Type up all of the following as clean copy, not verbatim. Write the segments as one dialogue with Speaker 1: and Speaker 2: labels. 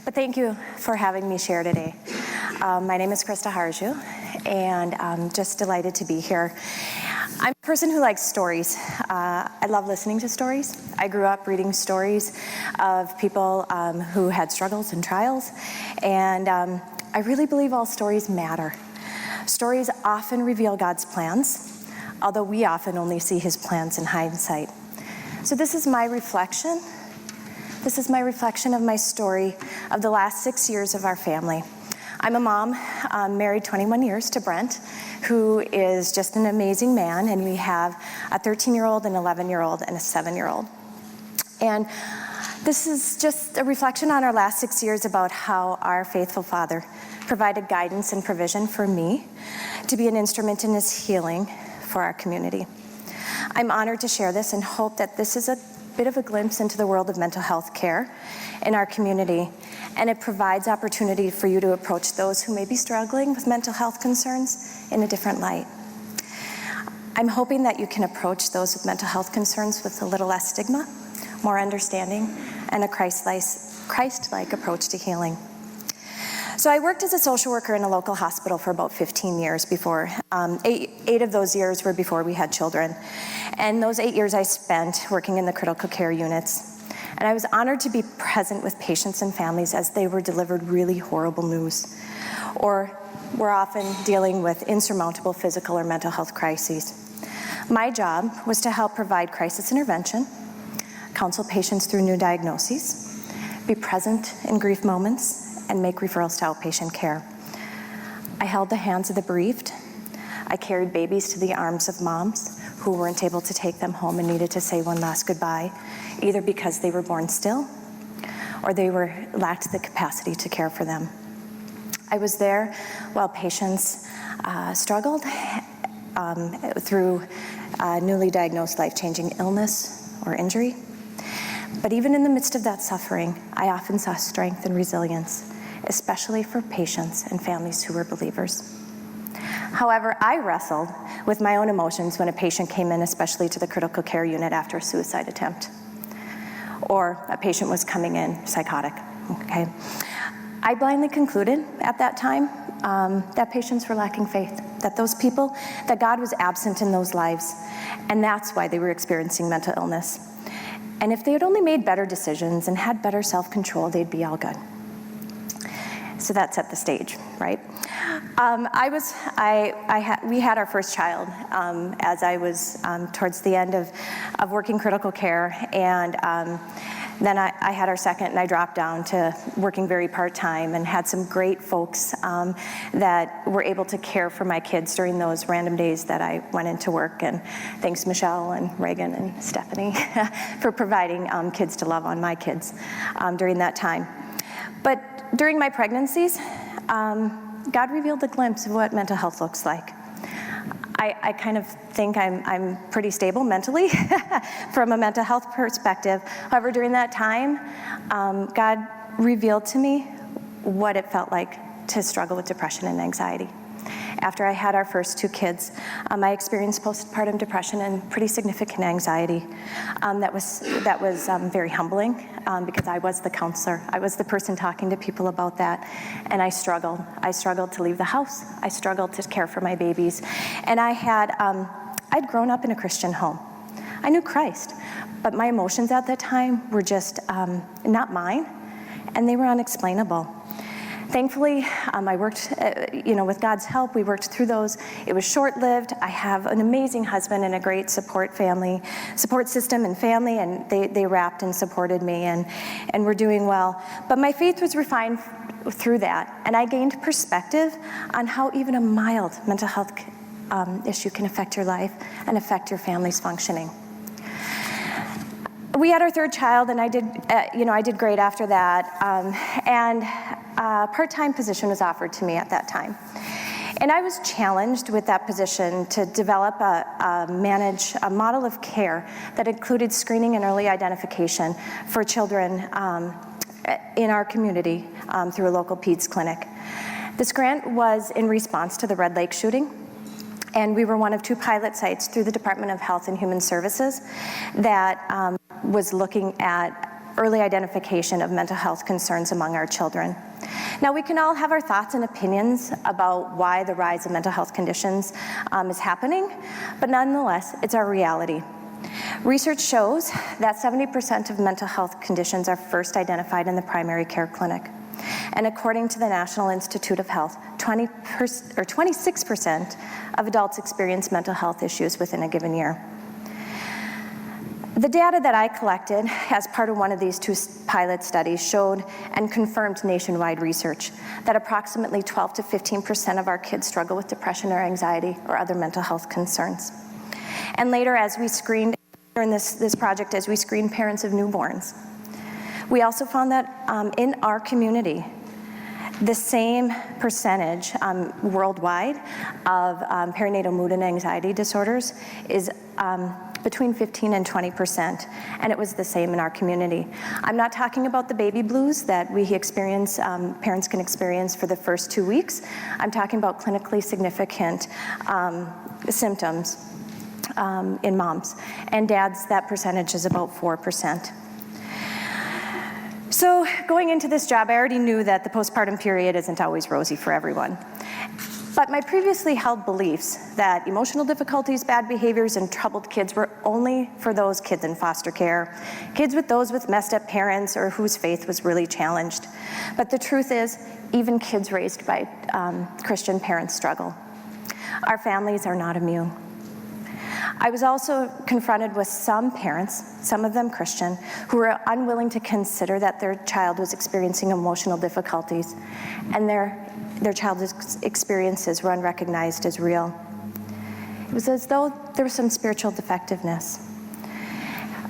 Speaker 1: But thank you for having me share today. My name is Krista Harju, and I'm just delighted to be here. I'm a person who likes stories. I love listening to stories. I grew up reading stories of people who had struggles and trials, and I really believe all stories matter. Stories often reveal God's plans, although we often only see his plans in hindsight. So this is my reflection. This is my reflection of my story of the last 6 years of our family. I'm a mom, married 21 years to Brent, who is just an amazing man, and we have a 13-year-old, an 11-year-old, and a 7-year-old. And this is just a reflection on our last 6 years about how our faithful Father provided guidance and provision for me to be an instrument in his healing for our community. I'm honored to share this and hope that this is a bit of a glimpse into the world of mental health care in our community, and it provides opportunity for you to approach those who may be struggling with mental health concerns in a different light. I'm hoping that you can approach those with mental health concerns with a little less stigma, more understanding, and a Christ-like approach to healing. So I worked as a social worker in a local hospital for about 15 years before. Eight of those years were before we had children. And those 8 years I spent working in the critical care units. And I was honored to be present with patients and families as they were delivered really horrible news, or were often dealing with insurmountable physical or mental health crises. My job was to help provide crisis intervention, counsel patients through new diagnoses, be present in grief moments, and make referrals to outpatient care. I held the hands of the bereaved. I carried babies to the arms of moms who weren't able to take them home and needed to say one last goodbye, either because they were born still or they lacked the capacity to care for them. I was there while patients struggled through newly diagnosed life-changing illness or injury. But even in the midst of that suffering, I often saw strength and resilience, especially for patients and families who were believers. However, I wrestled with my own emotions when a patient came in, especially to the critical care unit after a suicide attempt, or a patient was coming in psychotic, okay? I blindly concluded at that time that patients were lacking faith, that those people, that God was absent in those lives, and that's why they were experiencing mental illness. And if they had only made better decisions and had better self-control, they'd be all good. So that set the stage, right? We had our first child as I was towards the end of working critical care, and then I had our second, and I dropped down to working very part-time and had some great folks that were able to care for my kids during those random days that I went into work. And thanks Michelle and Reagan and Stephanie for providing kids to love on my kids during that time. But during my pregnancies, God revealed a glimpse of what mental health looks like. I kind of think I'm pretty stable mentally from a mental health perspective. However, during that time, God revealed to me what it felt like to struggle with depression and anxiety. After I had our first two kids, I experienced postpartum depression and pretty significant anxiety. That was very humbling because I was the counselor. I was the person talking to people about that, and I struggled. I struggled to leave the house. I struggled to care for my babies. And I'd grown up in a Christian home. I knew Christ, but my emotions at that time were just not mine, and they were unexplainable. Thankfully, I worked, with God's help, we worked through those. It was short-lived. I have an amazing husband and a great support system and family, and they wrapped and supported me, and we're doing well. But my faith was refined through that, and I gained perspective on how even a mild mental health issue can affect your life and affect your family's functioning. We had our third child, and I did great after that, and a part-time position was offered to me at that time. And I was challenged with that position to develop manage a model of care that included screening and early identification for children in our community through a local PEDS clinic. This grant was in response to the Red Lake shooting, and we were one of two pilot sites through the Department of Health and Human Services that was looking at early identification of mental health concerns among our children. Now, we can all have our thoughts and opinions about why the rise of mental health conditions is happening, but nonetheless, it's our reality. Research shows that 70% of mental health conditions are first identified in the primary care clinic. And according to the National Institute of Health, 26% of adults experience mental health issues within a given year. The data that I collected as part of one of these 2 pilot studies showed and confirmed nationwide research that approximately 12 to 15% of our kids struggle with depression or anxiety or other mental health concerns. And later, as we screened, during this project, as we screened parents of newborns, we also found that in our community, the same percentage worldwide of perinatal mood and anxiety disorders is between 15 and 20%, and it was the same in our community. I'm not talking about the baby blues that we experience, parents can experience for the first 2 weeks. I'm talking about clinically significant symptoms in moms. And dads, that percentage is about 4%. So going into this job, I already knew that the postpartum period isn't always rosy for everyone. But my previously held beliefs that emotional difficulties, bad behaviors, and troubled kids were only for those kids in foster care, kids with those with messed up parents or whose faith was really challenged. But the truth is, even kids raised by Christian parents struggle. Our families are not immune. I was also confronted with some parents, some of them Christian, who were unwilling to consider that their child was experiencing emotional difficulties, and their child's experiences were unrecognized as real. It was as though there was some spiritual defectiveness.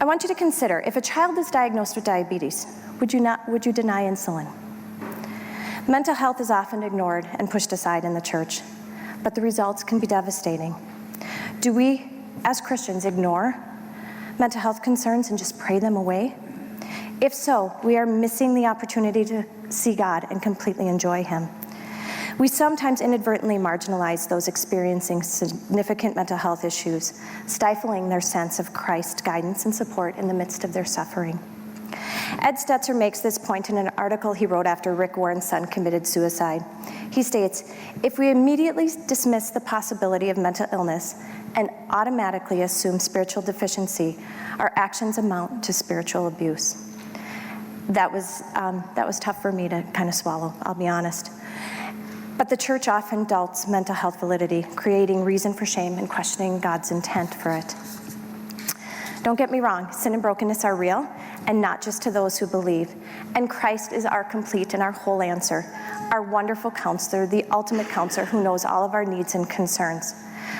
Speaker 1: I want you to consider, if a child is diagnosed with diabetes, would you deny insulin? Mental health is often ignored and pushed aside in the church, but the results can be devastating. Do we, as Christians, ignore mental health concerns and just pray them away? If so, we are missing the opportunity to see God and completely enjoy Him. We sometimes inadvertently marginalize those experiencing significant mental health issues, stifling their sense of Christ's guidance and support in the midst of their suffering. Ed Stetzer makes this point in an article he wrote after Rick Warren's son committed suicide. He states, "If we immediately dismiss the possibility of mental illness and automatically assume spiritual deficiency, our actions amount to spiritual abuse." That was tough for me to kind of swallow, I'll be honest. But the church often doubts mental health validity, creating reason for shame and questioning God's intent for it. Don't get me wrong, sin and brokenness are real, and not just to those who believe. And Christ is our complete and our whole answer, our wonderful counselor, the ultimate counselor who knows all of our needs and concerns.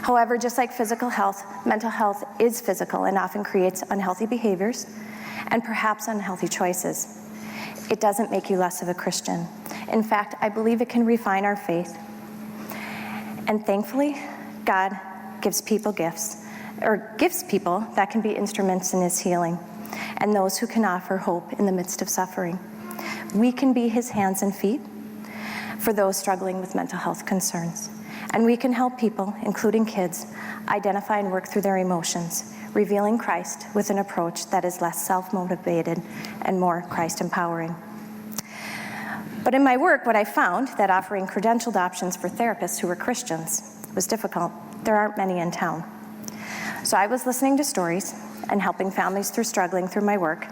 Speaker 1: However, just like physical health, mental health is physical and often creates unhealthy behaviors and perhaps unhealthy choices. It doesn't make you less of a Christian. In fact, I believe it can refine our faith. And thankfully, God gives people gifts that can be instruments in His healing, and those who can offer hope in the midst of suffering. We can be His hands and feet for those struggling with mental health concerns. And we can help people, including kids, identify and work through their emotions, revealing Christ with an approach that is less self-motivated and more Christ-empowering. But in my work, what I found that offering credentialed options for therapists who were Christians was difficult. There aren't many in town. So I was listening to stories and helping families through struggling through my work.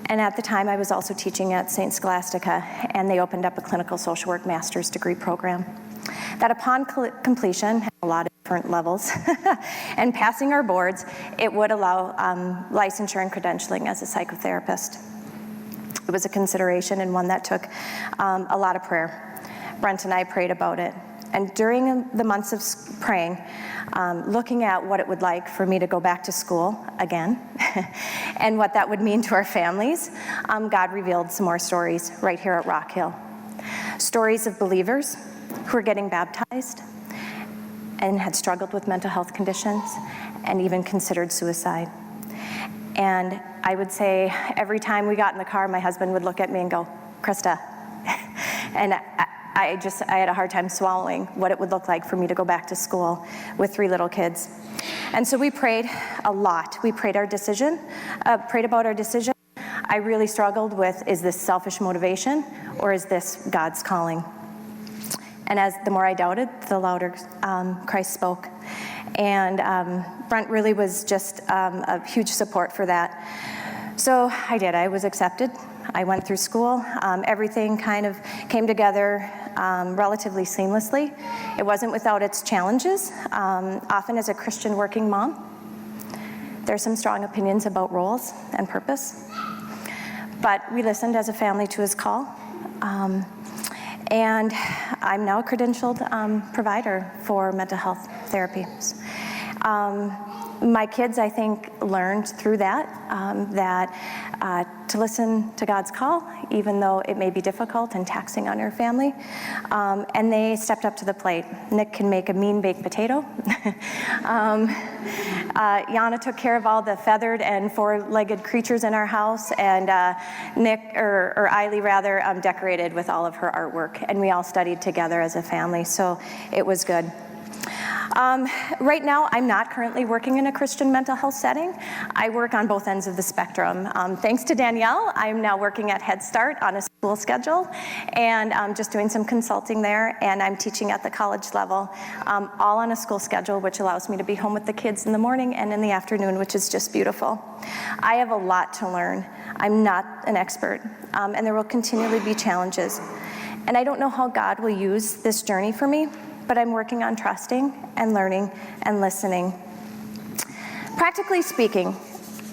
Speaker 1: And at the time, I was also teaching at St. Scholastica, and they opened up a clinical social work master's degree program that upon completion, had a lot of different levels, and passing our boards, it would allow licensure and credentialing as a psychotherapist. It was a consideration and one that took a lot of prayer. Brent and I prayed about it. And during the months of praying, looking at what it would like for me to go back to school again, and what that would mean to our families, God revealed some more stories right here at Rock Hill. Stories of believers who were getting baptized and had struggled with mental health conditions and even considered suicide. And I would say every time we got in the car, my husband would look at me and go, "Krista." And I had a hard time swallowing what it would look like for me to go back to school with 3 little kids. And so we prayed a lot. We prayed about our decision. I really struggled with, is this selfish motivation or is this God's calling? And as the more I doubted, the louder Christ spoke. And Brent really was just a huge support for that. So I did. I was accepted. I went through school. Everything kind of came together relatively seamlessly. It wasn't without its challenges. Often as a Christian working mom, there's some strong opinions about roles and purpose. But we listened as a family to his call. And I'm now a credentialed provider for mental health therapies. My kids, I think, learned through that, to listen to God's call, even though it may be difficult and taxing on your family. And they stepped up to the plate. Nick can make a mean baked potato. Yana took care of all the feathered and four-legged creatures in our house, and Eiley rather, decorated with all of her artwork. And we all studied together as a family, so it was good. Right now, I'm not currently working in a Christian mental health setting. I work on both ends of the spectrum. Thanks to Danielle, I'm now working at Head Start on a school schedule, and I'm just doing some consulting there, and I'm teaching at the college level, all on a school schedule, which allows me to be home with the kids in the morning and in the afternoon, which is just beautiful. I have a lot to learn. I'm not an expert, and there will continually be challenges. And I don't know how God will use this journey for me, but I'm working on trusting and learning and listening. Practically speaking,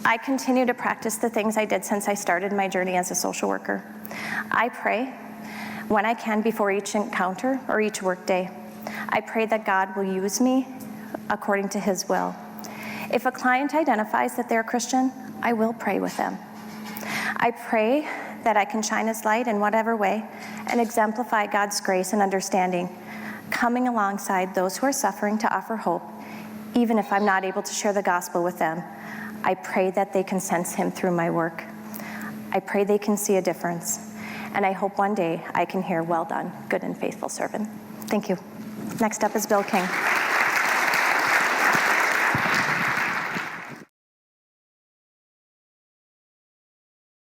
Speaker 1: I continue to practice the things I did since I started my journey as a social worker. I pray when I can before each encounter or each workday. I pray that God will use me according to his will. If a client identifies that they're Christian, I will pray with them. I pray that I can shine his light in whatever way and exemplify God's grace and understanding, coming alongside those who are suffering to offer hope, even if I'm not able to share the gospel with them. I pray that they can sense him through my work. I pray they can see a difference. And I hope one day I can hear, "Well done, good and faithful servant." Thank you. Next up is Bill King.